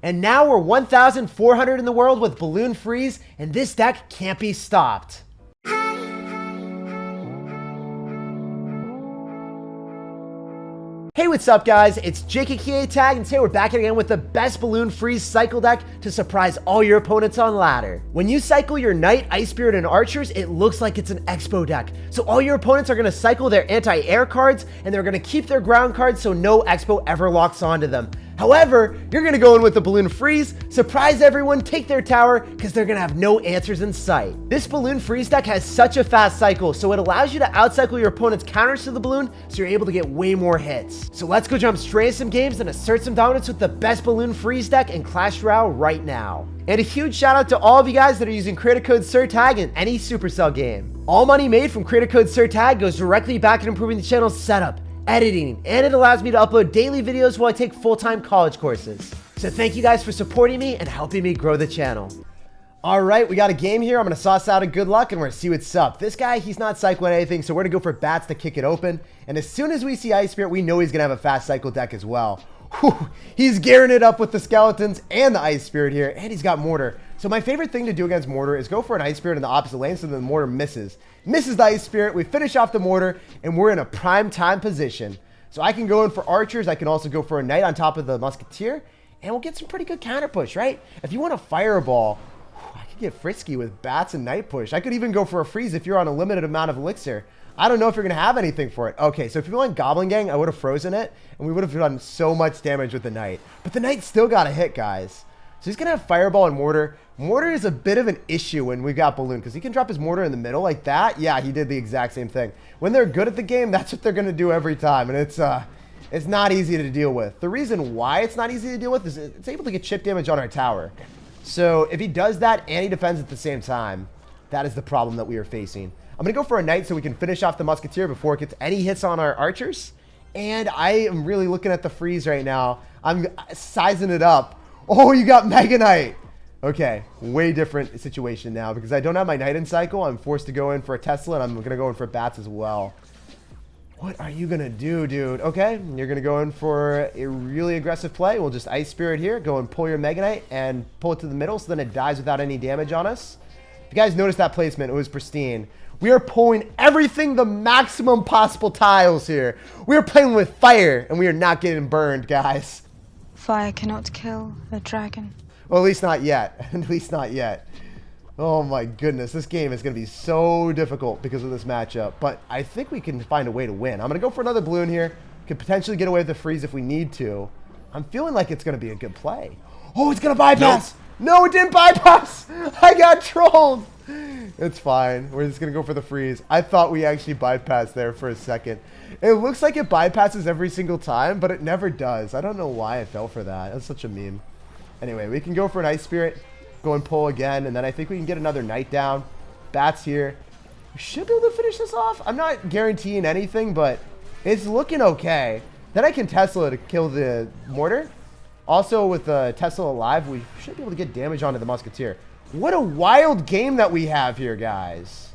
And now we're 1,400 in the world with Balloon Freeze, and this deck can't be stopped. Hey, what's up guys? It's SirTagCR, and today we're back again with the best Balloon Freeze cycle deck to surprise all your opponents on ladder. When you cycle your Knight, Ice Spirit, and Archers, it looks like it's an Expo deck. So all your opponents are going to cycle their anti-air cards, and they're going to keep their ground cards so no Expo ever locks onto them. However, you're going to go in with the Balloon Freeze, surprise everyone, take their tower, because they're going to have no answers in sight. This Balloon Freeze deck has such a fast cycle, so it allows you to outcycle your opponent's counters to the balloon, so you're able to get way more hits. So let's go jump straight into some games and assert some dominance with the best Balloon Freeze deck in Clash Royale right now. And a huge shout out to all of you guys that are using creator code SirTag in any Supercell game. All money made from creator code SirTag goes directly back at improving the channel's setup, editing, and it allows me to upload daily videos while I take full-time college courses. So thank you guys for supporting me and helping me grow the channel. All right, we got a game here. I'm going to sauce out a good luck and we're going to see what's up. This guy, he's not cycling anything, so we're going to go for bats to kick it open. And as soon as we see Ice Spirit, we know he's going to have a fast cycle deck as well. Whew, he's gearing it up with the skeletons and the Ice Spirit here, and he's got mortar. So my favorite thing to do against mortar is go for an Ice Spirit in the opposite lane so the mortar misses the Ice Spirit. We finish off the mortar and we're in a prime time position. So I can go in for Archers. I can also go for a Knight on top of the Musketeer, and we'll get some pretty good counter push, right? If you want a Fireball, I could get frisky with bats and Knight push. I could even go for a freeze if you're on a limited amount of Elixir. I don't know if you're going to have anything for it. Okay, so if you're on Goblin Gang, I would have frozen it, and we would have done so much damage with the Knight. But the Knight still got a hit, guys. So he's going to have Fireball and Mortar. Mortar is a bit of an issue when we've got Balloon, because he can drop his Mortar in the middle like that. Yeah, he did the exact same thing. When they're good at the game, that's what they're going to do every time, and it's not easy to deal with. The reason why it's not easy to deal with is it's able to get chip damage on our tower. So if he does that and he defends at the same time, that is the problem that we are facing. I'm going to go for a Knight so we can finish off the Musketeer before it gets any hits on our Archers. And I am really looking at the freeze right now. I'm sizing it up. Oh, you got Mega Knight. Okay, way different situation now because I don't have my Knight in cycle. I'm forced to go in for a Tesla, and I'm going to go in for bats as well. What are you going to do, dude? Okay, you're going to go in for a really aggressive play. We'll just Ice Spirit here. Go and pull your Mega Knight and pull it to the middle so then it dies without any damage on us. If you guys noticed that placement, it was pristine. We are pulling everything the maximum possible tiles here. We are playing with fire, and we are not getting burned, guys. Fire cannot kill a dragon. Well, at least not yet. At least not yet. Oh my goodness, this game is going to be so difficult because of this matchup. But I think we can find a way to win. I'm going to go for another balloon here. Could potentially get away with the freeze if we need to. I'm feeling like it's going to be a good play. Oh, it's going to bypass. Nope. No, it didn't bypass. I got trolled. It's fine. We're just going to go for the freeze. I thought we actually bypassed there for a second. It looks like it bypasses every single time, but it never does. I don't know why I fell for that. That's such a meme. Anyway, we can go for an Ice Spirit. Go and pull again, and then I think we can get another Knight down. Bats here. We should be able to finish this off. I'm not guaranteeing anything, but it's looking okay. Then I can Tesla to kill the Mortar. Also, with Tesla alive, we should be able to get damage onto the Musketeer. What a wild game that we have here, guys.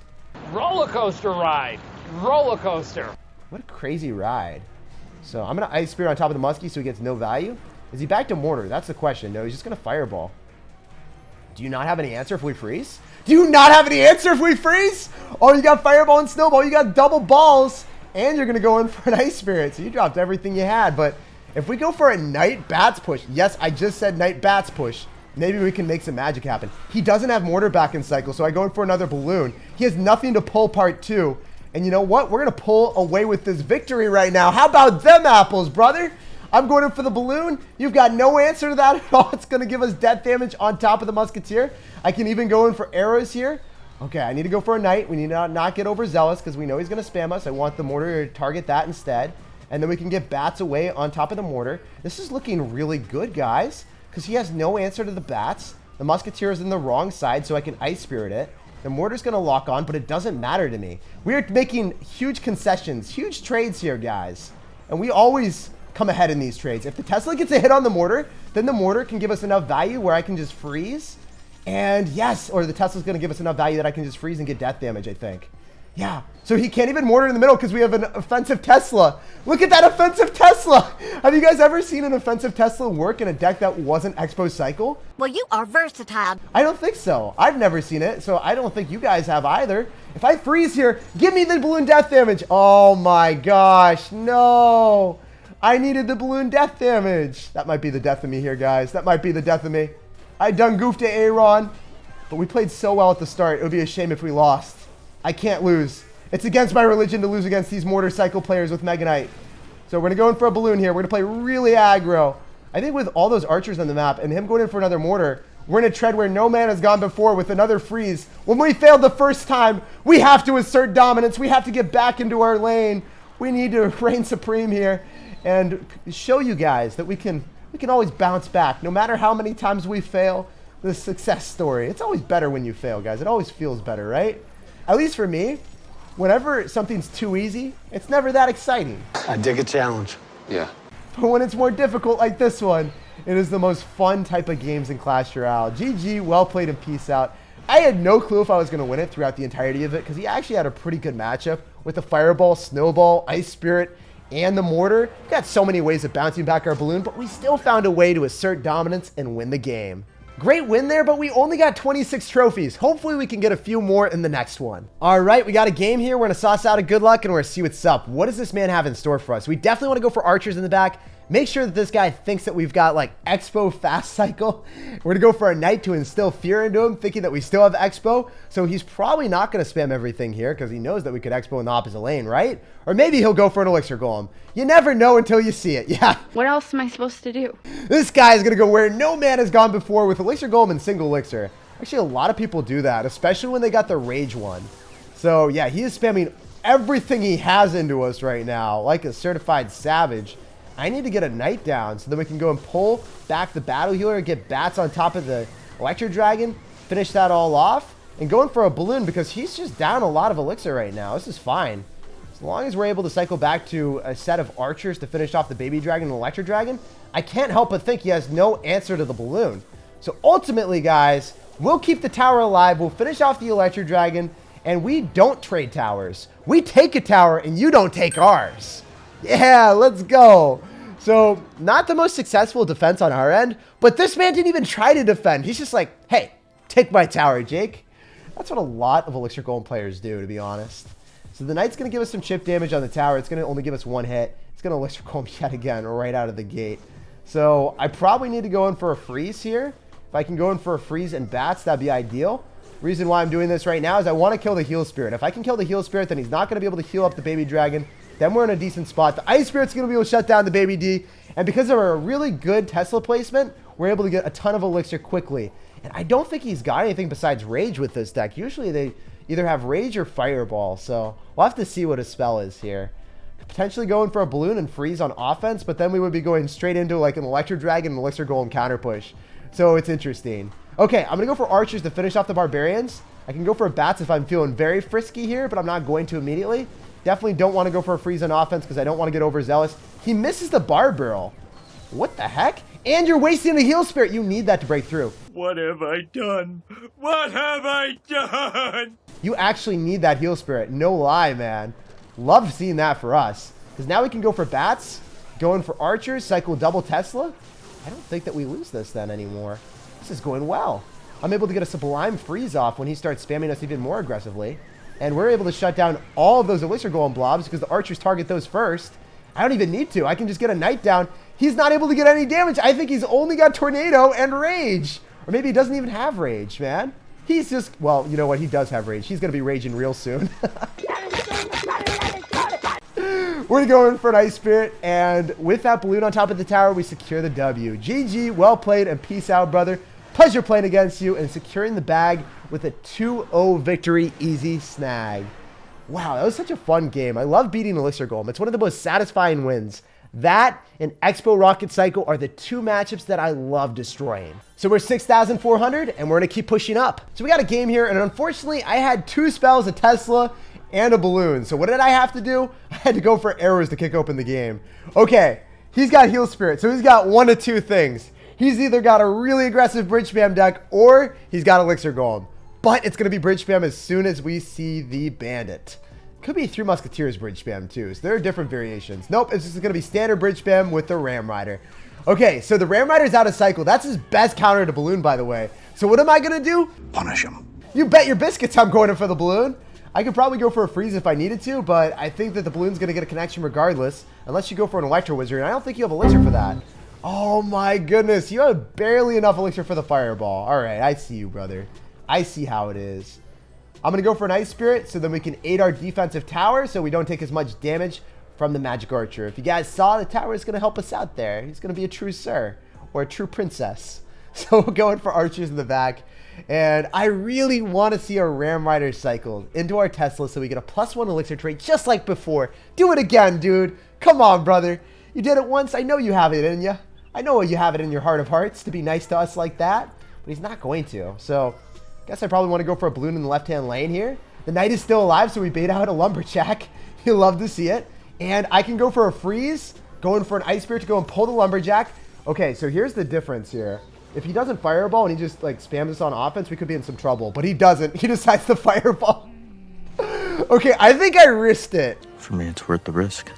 Roller coaster ride. Roller coaster. What a crazy ride. So I'm going to Ice Spirit on top of the Muskie so he gets no value. Is he back to Mortar? That's the question. No, he's just going to Fireball. Do you not have any answer if we freeze? Do you not have any answer if we freeze? Oh, you got Fireball and Snowball. You got double balls. And you're going to go in for an Ice Spirit. So you dropped everything you had. But if we go for a Knight Bats push. Yes, I just said Knight Bats push. Maybe we can make some magic happen. He doesn't have Mortar back in cycle. So I go in for another balloon. He has nothing to pull part 2. And you know what? We're going to pull away with this victory right now. How about them apples, brother? I'm going in for the balloon. You've got no answer to that at all. It's going to give us death damage on top of the Musketeer. I can even go in for arrows here. Okay, I need to go for a Knight. We need to not get overzealous because we know he's going to spam us. I want the Mortar to target that instead. And then we can get bats away on top of the Mortar. This is looking really good, guys, because he has no answer to the bats. The Musketeer is in the wrong side, so I can Ice Spirit it. The Mortar's going to lock on, but it doesn't matter to me. We are making huge concessions, huge trades here, guys. And we always come ahead in these trades. If the Tesla gets a hit on the Mortar, then the Mortar can give us enough value where I can just freeze. And yes, or the Tesla's going to give us enough value that I can just freeze and get death damage, I think. Yeah, so he can't even mortar in the middle because we have an offensive Tesla. Look at that offensive Tesla. Have you guys ever seen an offensive Tesla work in a deck that wasn't Expo Cycle? Well, you are versatile. I don't think so. I've never seen it, so I don't think you guys have either. If I freeze here, give me the balloon death damage. Oh my gosh, no. I needed the balloon death damage. That might be the death of me here, guys. That might be the death of me. I done goofed to Aaron, but we played so well at the start. It would be a shame if we lost. I can't lose. It's against my religion to lose against these mortar cycle players with Mega Knight. So we're going to go in for a balloon here. We're going to play really aggro. I think with all those archers on the map and him going in for another mortar, we're in a tread where no man has gone before with another freeze. When we failed the first time, we have to assert dominance. We have to get back into our lane. We need to reign supreme here and show you guys that we can always bounce back. No matter how many times we fail, the success story. It's always better when you fail, guys. It always feels better, right? At least for me, whenever something's too easy, it's never that exciting. I dig a challenge. Yeah. But when it's more difficult like this one, it is the most fun type of games in Clash Royale. GG, well played, and peace out. I had no clue if I was going to win it throughout the entirety of it because he actually had a pretty good matchup with the Fireball, Snowball, Ice Spirit, and the Mortar. We got so many ways of bouncing back our balloon, but we still found a way to assert dominance and win the game. Great win there, but we only got 26 trophies. Hopefully we can get a few more in the next one. All right, we got a game here. We're gonna sauce out a good luck and we're gonna see what's up. What does this man have in store for us? We definitely wanna go for archers in the back. Make sure that this guy thinks that we've got like Expo fast cycle. We're gonna go for a knight to instill fear into him, thinking that we still have Expo. So he's probably not gonna spam everything here because he knows that we could Expo in the opposite lane, right? Or maybe he'll go for an Elixir Golem. You never know until you see it, yeah. What else am I supposed to do? This guy is gonna go where no man has gone before with Elixir Golem and single Elixir. Actually, a lot of people do that, especially when they got the Rage one. So yeah, he is spamming everything he has into us right now, like a certified savage. I need to get a knight down so then we can go and pull back the battle healer, get bats on top of the Electro Dragon, finish that all off, and going for a balloon because he's just down a lot of elixir right now. This is fine. As long as we're able to cycle back to a set of archers to finish off the baby dragon and Electro Dragon, I can't help but think he has no answer to the balloon. So ultimately, guys, we'll keep the tower alive, we'll finish off the Electro Dragon, and we don't trade towers. We take a tower and you don't take ours. Yeah, let's go. So, not the most successful defense on our end, but this man didn't even try to defend. He's just like, hey, take my tower, Jake. That's what a lot of Elixir Golem players do, to be honest. So the knight's going to give us some chip damage on the tower. It's going to only give us one hit. It's going to Elixir Golem yet again right out of the gate. So, I probably need to go in for a freeze here. If I can go in for a freeze and bats, that'd be ideal. Reason why I'm doing this right now is I want to kill the Heal Spirit. If I can kill the Heal Spirit, then he's not going to be able to heal up the baby dragon. Then we're in a decent spot. The Ice Spirit's going to be able to shut down the baby D. And because of our really good Tesla placement, we're able to get a ton of elixir quickly. And I don't think he's got anything besides Rage with this deck. Usually they either have Rage or Fireball. So we'll have to see what his spell is here. Potentially going for a balloon and freeze on offense, but then we would be going straight into like an Electro Dragon and Elixir Golem counter push. So it's interesting. Okay, I'm going to go for archers to finish off the barbarians. I can go for bats if I'm feeling very frisky here, but I'm not going to immediately. Definitely don't want to go for a freeze on offense because I don't want to get overzealous. He misses the bar barrel. What the heck? And you're wasting the Heal Spirit. You need that to break through. What have I done? What have I done? You actually need that Heal Spirit. No lie, man. Love seeing that for us. Because now we can go for bats, go in for archers, cycle double Tesla. I don't think that we lose this then anymore. This is going well. I'm able to get a Sublime Freeze off when he starts spamming us even more aggressively. And we're able to shut down all of those Elixir Golem blobs because the archers target those first. I don't even need to. I can just get a knight down. He's not able to get any damage. I think he's only got Tornado and Rage. Or maybe he doesn't even have Rage, man. He's just, well, you know what? He does have Rage. He's going to be raging real soon. We're going for an Ice Spirit. And with that balloon on top of the tower, we secure the W. GG, well played, and peace out, brother. Pleasure playing against you and securing the bag with a 2-0 victory, easy snag. Wow, that was such a fun game. I love beating Elixir Golem. It's one of the most satisfying wins. That and Expo Rocket Cycle are the two matchups that I love destroying. So we're 6,400 and we're gonna keep pushing up. So we got a game here, and unfortunately I had two spells, a Tesla and a balloon. So what did I have to do? I had to go for arrows to kick open the game. Okay, he's got Heal Spirit, so he's got one of two things. He's either got a really aggressive bridge spam deck or he's got Elixir Golem. But it's going to be bridge spam as soon as we see the bandit. Could be Three Musketeers bridge spam too, so there are different variations. Nope, it's just going to be standard bridge spam with the Ram Rider. Okay, so the Ram Rider's out of cycle. That's his best counter to balloon, by the way. So what am I going to do? Punish him. You bet your biscuits I'm going in for the balloon. I could probably go for a freeze if I needed to, but I think that the balloon's going to get a connection regardless, unless you go for an Electro Wizard, and I don't think you have Elixir for that. Oh my goodness, you have barely enough Elixir for the Fireball. All right, I see you, brother. I see how it is. I'm going to go for an Ice Spirit so then we can aid our defensive tower so we don't take as much damage from the Magic Archer. If you guys saw, the tower is going to help us out there. He's going to be a true sir or a true princess. So we're going for archers in the back. And I really want to see our Ram Rider cycled into our Tesla so we get a +1 Elixir trade just like before. Do it again, dude. Come on, brother. You did it once. I know you have it in you. I know you have it in your heart of hearts to be nice to us like that. But he's not going to. So guess I probably want to go for a balloon in the left-hand lane here. The knight is still alive, so we bait out a lumberjack. You'll love to see it. And I can go for a freeze, going for an Ice Spirit to go and pull the lumberjack. Okay, so here's the difference here. If he doesn't fireball and he just like spams us on offense, we could be in some trouble. But he doesn't. He decides to fireball. Okay, I think I risked it. For me, it's worth the risk.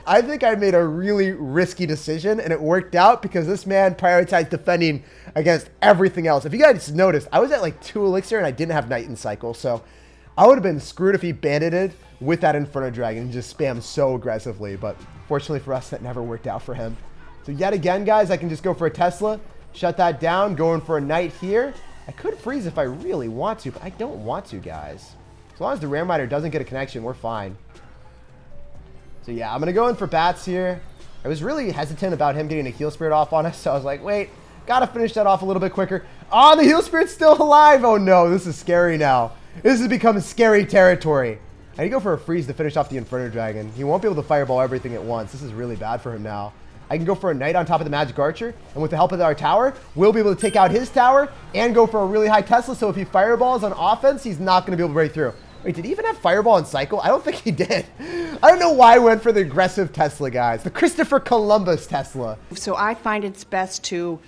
I think I made a really risky decision, and it worked out because this man prioritized defending against everything else. If you guys noticed, I was at like 2 Elixir and I didn't have Knight in cycle, so I would have been screwed if he banded with that Inferno Dragon and just spammed so aggressively, but fortunately for us, that never worked out for him. So yet again, guys, I can just go for a Tesla, shut that down, going for a Knight here. I could freeze if I really want to, but I don't want to, guys. As long as the Ram Rider doesn't get a connection, we're fine. So yeah, I'm going to go in for bats here. I was really hesitant about him getting a Heal Spirit off on us, so I was like, wait, got to finish that off a little bit quicker. Oh, the Heal Spirit's still alive. Oh no, this is scary now. This has become scary territory. I need to go for a freeze to finish off the Inferno Dragon. He won't be able to fireball everything at once. This is really bad for him now. I can go for a Knight on top of the Magic Archer, and with the help of our tower, we'll be able to take out his tower and go for a really high Tesla, so if he fireballs on offense, he's not going to be able to break through. Wait, did he even have Fireball in cycle? I don't think he did. I don't know why I went for the aggressive Tesla, guys. The Christopher Columbus Tesla. So I find it's best to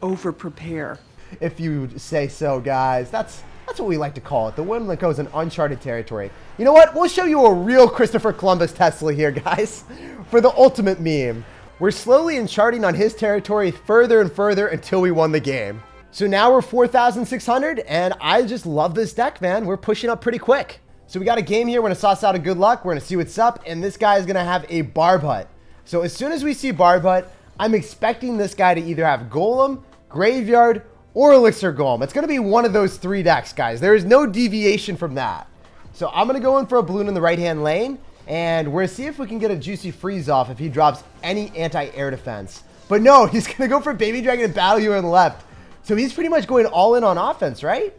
over-prepare. If you say so, guys. That's what we like to call it. The one that goes in uncharted territory. You know what? We'll show you a real Christopher Columbus Tesla here, guys, for the ultimate meme. We're slowly uncharting on his territory further and further until we won the game. So now we're 4,600, and I just love this deck, man. We're pushing up pretty quick. So we got a game here. We're going to sauce out a good luck. We're going to see what's up, and this guy is going to have a Barb Hut. So as soon as we see Barb Hut, I'm expecting this guy to either have Golem, Graveyard, or Elixir Golem. It's going to be one of those 3 decks, guys. There is no deviation from that. So I'm going to go in for a balloon in the right-hand lane, and we're going to see if we can get a juicy freeze off if he drops any anti-air defense. But no, he's going to go for Baby Dragon and Battle You on the left. So he's pretty much going all in on offense, right?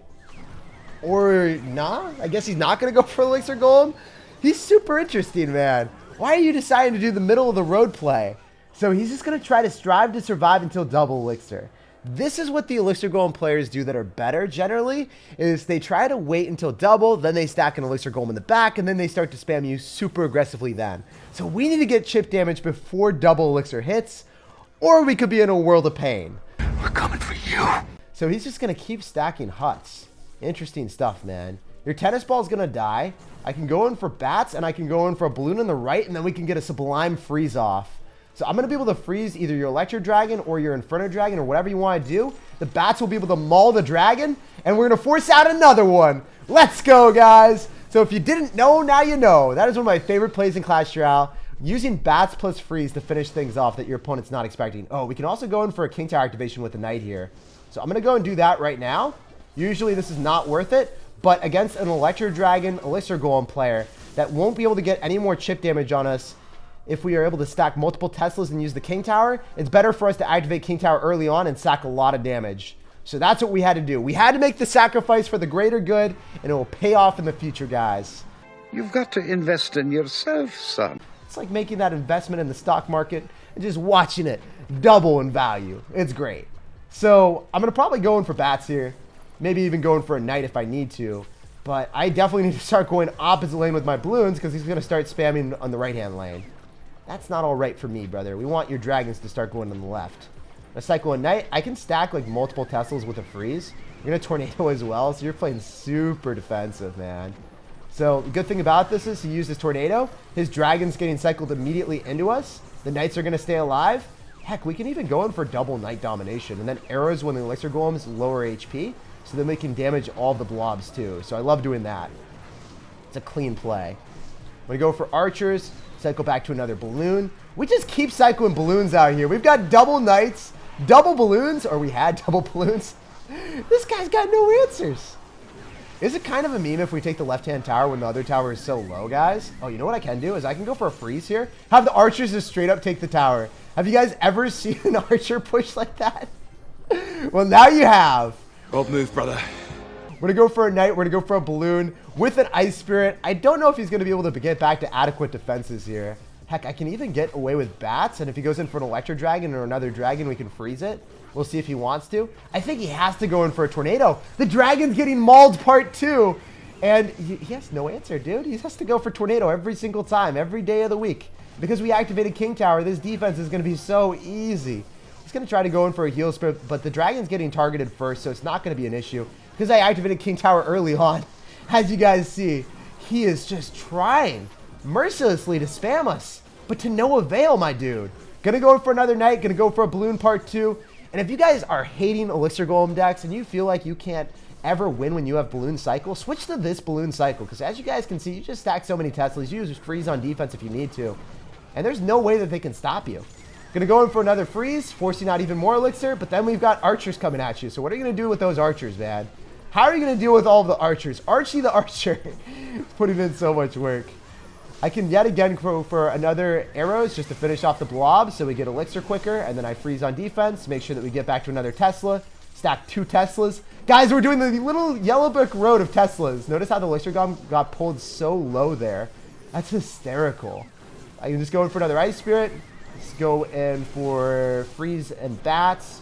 Or nah? I guess he's not going to go for Elixir Golem. He's super interesting, man. Why are you deciding to do the middle of the road play? So he's just going to try to strive to survive until double Elixir. This is what the Elixir Golem players do that are better generally, is they try to wait until double, then they stack an Elixir Golem in the back, and then they start to spam you super aggressively then. So we need to get chip damage before double Elixir hits, or we could be in a world of pain. We're coming for you. So he's just going to keep stacking huts. Interesting stuff, man. Your tennis ball is going to die. I can go in for bats, and I can go in for a balloon on the right, and then we can get a Sublime freeze off. So I'm going to be able to freeze either your Electro Dragon or your Inferno Dragon or whatever you want to do. The bats will be able to maul the dragon, and we're going to force out another one. Let's go, guys. So if you didn't know, now you know. That is one of my favorite plays in Clash Royale. Using bats plus freeze to finish things off that your opponent's not expecting. Oh, we can also go in for a King Tower activation with the Knight here. So I'm going to go and do that right now. Usually this is not worth it, but against an Electro Dragon, Elixir Golem player that won't be able to get any more chip damage on us if we are able to stack multiple Teslas and use the King Tower, it's better for us to activate King Tower early on and sack a lot of damage. So that's what we had to do. We had to make the sacrifice for the greater good, and it will pay off in the future, guys. You've got to invest in yourself, son. It's like making that investment in the stock market and just watching it double in value. It's great. So I'm going to probably go in for bats here. Maybe even going for a Knight if I need to. But I definitely need to start going opposite lane with my balloons because he's going to start spamming on the right-hand lane. That's not all right for me, brother. We want your dragons to start going on the left. A cycle a Knight. I can stack like multiple Teslas with a freeze. You're going to tornado as well, so you're playing super defensive, man. So the good thing about this is he used his tornado. His dragon's getting cycled immediately into us. The knights are going to stay alive. Heck, we can even go in for double knight domination. And then arrows when the elixir golems lower HP. So then we can damage all the blobs too. So I love doing that. It's a clean play. I'm going to go for archers. Cycle back to another balloon. We just keep cycling balloons out here. We've got double knights, double balloons, or we had double balloons. This guy's got no answers. Is it kind of a meme if we take the left-hand tower when the other tower is so low, guys? Oh, you know what I can do is I can go for a freeze here. Have the archers just straight up take the tower. Have you guys ever seen an archer push like that? Well, now you have. Bold move, brother. We're going to go for a knight. We're going to go for a balloon with an ice spirit. I don't know if he's going to be able to get back to adequate defenses here. Heck, I can even get away with bats. And if he goes in for an electro dragon or another dragon, we can freeze it. We'll see if he wants to. I think he has to go in for a tornado. The dragon's getting mauled part 2. And he has no answer, dude. He has to go for tornado every single time, every day of the week. Because we activated King Tower, this defense is going to be so easy. He's going to try to go in for a heal spirit, but the dragon's getting targeted first, so it's not going to be an issue. Because I activated King Tower early on. As you guys see, he is just trying mercilessly to spam us. But to no avail, my dude. Gonna go in for another knight, gonna go for a balloon part 2. And if you guys are hating Elixir Golem decks and you feel like you can't ever win when you have balloon cycle, switch to this balloon cycle. Because as you guys can see, you just stack so many Teslas. You use freeze on defense if you need to. And there's no way that they can stop you. Gonna go in for another freeze, forcing out even more elixir. But then we've got archers coming at you. So what are you gonna do with those archers, man? How are you gonna deal with all of the archers? Archie the archer putting in so much work. I can yet again go for another arrows just to finish off the blob so we get elixir quicker, and then I freeze on defense, make sure that we get back to another Tesla, stack 2 Teslas. Guys, we're doing the little yellow brick road of Teslas. Notice how the elixir golem got pulled so low there. That's hysterical. I can just go in for another ice spirit. Let's go in for freeze and bats.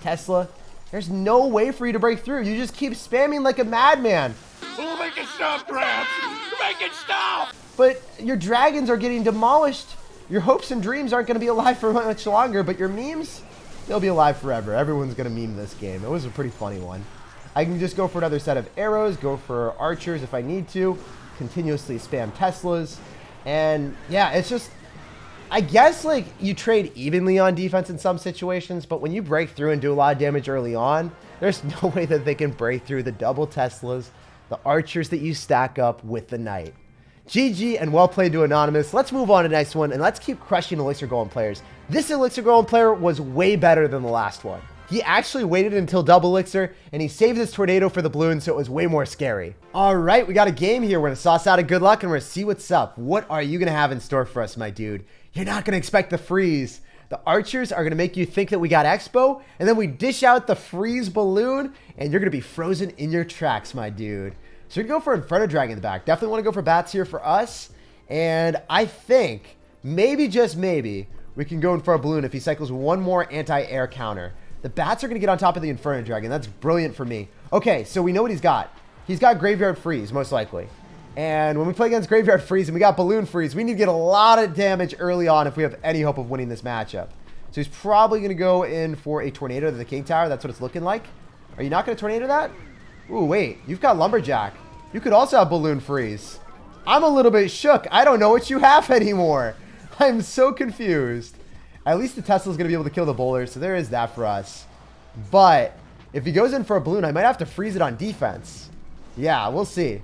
Tesla. There's no way for you to break through. You just keep spamming like a madman. Oh, make it stop, Gramps! Make it stop! But your dragons are getting demolished. Your hopes and dreams aren't going to be alive for much longer, but your memes, they'll be alive forever. Everyone's going to meme this game. It was a pretty funny one. I can just go for another set of arrows, go for archers if I need to, continuously spam Teslas. And yeah, it's just, I guess like you trade evenly on defense in some situations, but when you break through and do a lot of damage early on, there's no way that they can break through the double Teslas, the archers that you stack up with the knight. GG and well played to Anonymous. Let's move on to the next one and let's keep crushing Elixir Golem players. This Elixir Golem player was way better than the last one. He actually waited until double elixir and he saved his tornado for the balloon, so it was way more scary. All right, we got a game here. We're gonna sauce out a good luck and we're gonna see what's up. What are you gonna have in store for us, my dude? You're not gonna expect the freeze. The archers are gonna make you think that we got Expo, and then we dish out the freeze balloon and you're gonna be frozen in your tracks, my dude. So we're gonna go for Inferno Dragon in the back. Definitely wanna go for bats here for us. And I think, maybe just maybe, we can go in for a balloon if he cycles one more anti-air counter. The bats are gonna get on top of the Inferno Dragon. That's brilliant for me. Okay, so we know what he's got. He's got Graveyard Freeze, most likely. And when we play against Graveyard Freeze and we got Balloon Freeze, we need to get a lot of damage early on if we have any hope of winning this matchup. So he's probably gonna go in for a Tornado to the King Tower. That's what it's looking like. Are you not gonna Tornado that? Ooh, wait, you've got Lumberjack. You could also have Balloon Freeze. I'm a little bit shook. I don't know what you have anymore. I'm so confused. At least the Tesla's going to be able to kill the bowler, so there is that for us. But if he goes in for a balloon, I might have to freeze it on defense. Yeah, we'll see.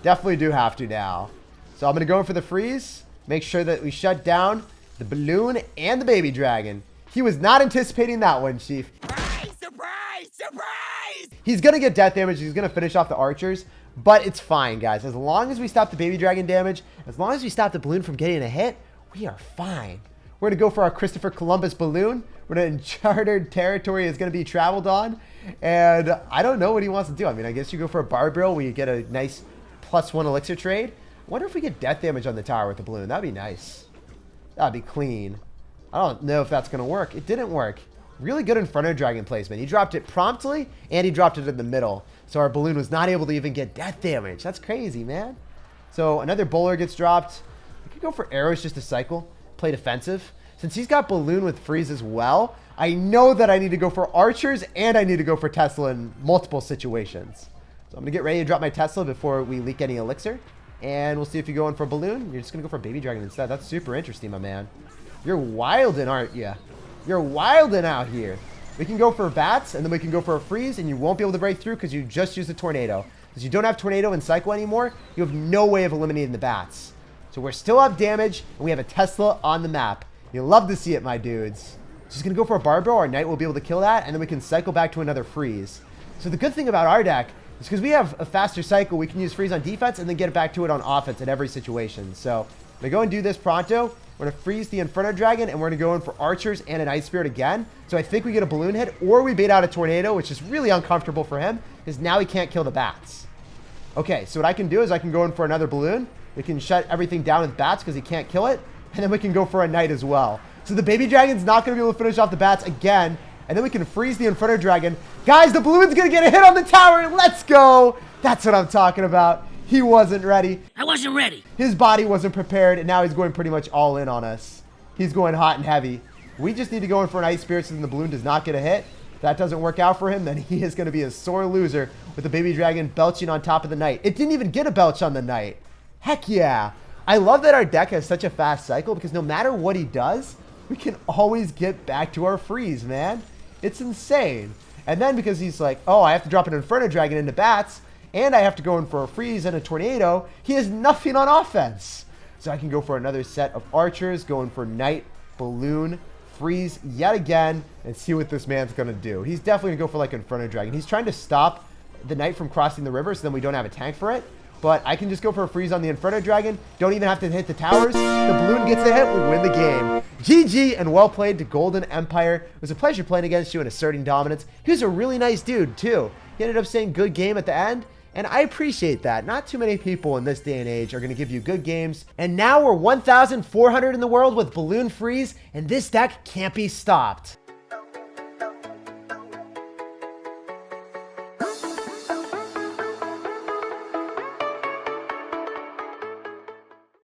Definitely do have to now. So I'm going to go in for the freeze. Make sure that we shut down the balloon and the baby dragon. He was not anticipating that one, Chief. Surprise! Surprise! Surprise! He's going to get death damage. He's going to finish off the archers. But it's fine, guys. As long as we stop the baby dragon damage, as long as we stop the balloon from getting a hit, we are fine. We're going to go for our Christopher Columbus balloon. We're in uncharted territory is going to be traveled on. And I don't know what he wants to do. I mean, I guess you go for a Barbarrel where you get a nice +1 elixir trade. I wonder if we get death damage on the tower with the balloon. That'd be nice. That'd be clean. I don't know if that's going to work. It didn't work. Really good Inferno Dragon placement. He dropped it promptly and he dropped it in the middle. So our balloon was not able to even get death damage. That's crazy, man. So another bowler gets dropped. We could go for arrows just to cycle. Play defensive. Since he's got balloon with freeze as well, I know that I need to go for archers and I need to go for Tesla in multiple situations. So I'm gonna get ready to drop my Tesla before we leak any Elixir. And we'll see if you go in for a balloon. You're just gonna go for a baby dragon instead. That's super interesting, my man. You're wildin', aren't you? You're wildin' out here. We can go for bats, and then we can go for a freeze, and you won't be able to break through because you just used a tornado. Because you don't have tornado and cycle anymore, you have no way of eliminating the bats. So we're still up damage, and we have a Tesla on the map. You love to see it, my dudes. Just gonna go for a Barbaro. Our Knight will be able to kill that, and then we can cycle back to another freeze. So the good thing about our deck is because we have a faster cycle, we can use freeze on defense and then get it back to it on offense in every situation. So I'm gonna go and do this pronto. We're gonna freeze the Inferno Dragon, and we're gonna go in for archers and an Ice Spirit again. So I think we get a balloon hit, or we bait out a tornado, which is really uncomfortable for him because now he can't kill the bats. Okay, so what I can do is I can go in for another balloon. We can shut everything down with bats because he can't kill it, and then we can go for a Knight as well. So the baby dragon's not gonna be able to finish off the bats again, and then we can freeze the Inferno Dragon. Guys, the balloon's gonna get a hit on the tower. Let's go. That's what I'm talking about. He wasn't ready. I wasn't ready. His body wasn't prepared, and now he's going pretty much all in on us. He's going hot and heavy. We just need to go in for an Ice Spirit so then the balloon does not get a hit. If that doesn't work out for him, then he is going to be a sore loser with the baby dragon belching on top of the Knight. It didn't even get a belch on the Knight. Heck yeah. I love that our deck has such a fast cycle because no matter what he does, we can always get back to our freeze, man. It's insane. And then because he's like, oh, I have to drop an Inferno Dragon into bats, and I have to go in for a freeze and a tornado, he has nothing on offense. So I can go for another set of archers, going for Knight, balloon, freeze yet again, and see what this man's going to do. He's definitely going to go for like Inferno Dragon. He's trying to stop the Knight from crossing the river so then we don't have a tank for it. But I can just go for a freeze on the Inferno Dragon. Don't even have to hit the towers. The balloon gets a hit. We win the game. GG and well played to Golden Empire. It was a pleasure playing against you and asserting dominance. He was a really nice dude, too. He ended up saying good game at the end. And I appreciate that. Not too many people in this day and age are going to give you good games. And now we're 1,400 in the world with Balloon Freeze. And this deck can't be stopped.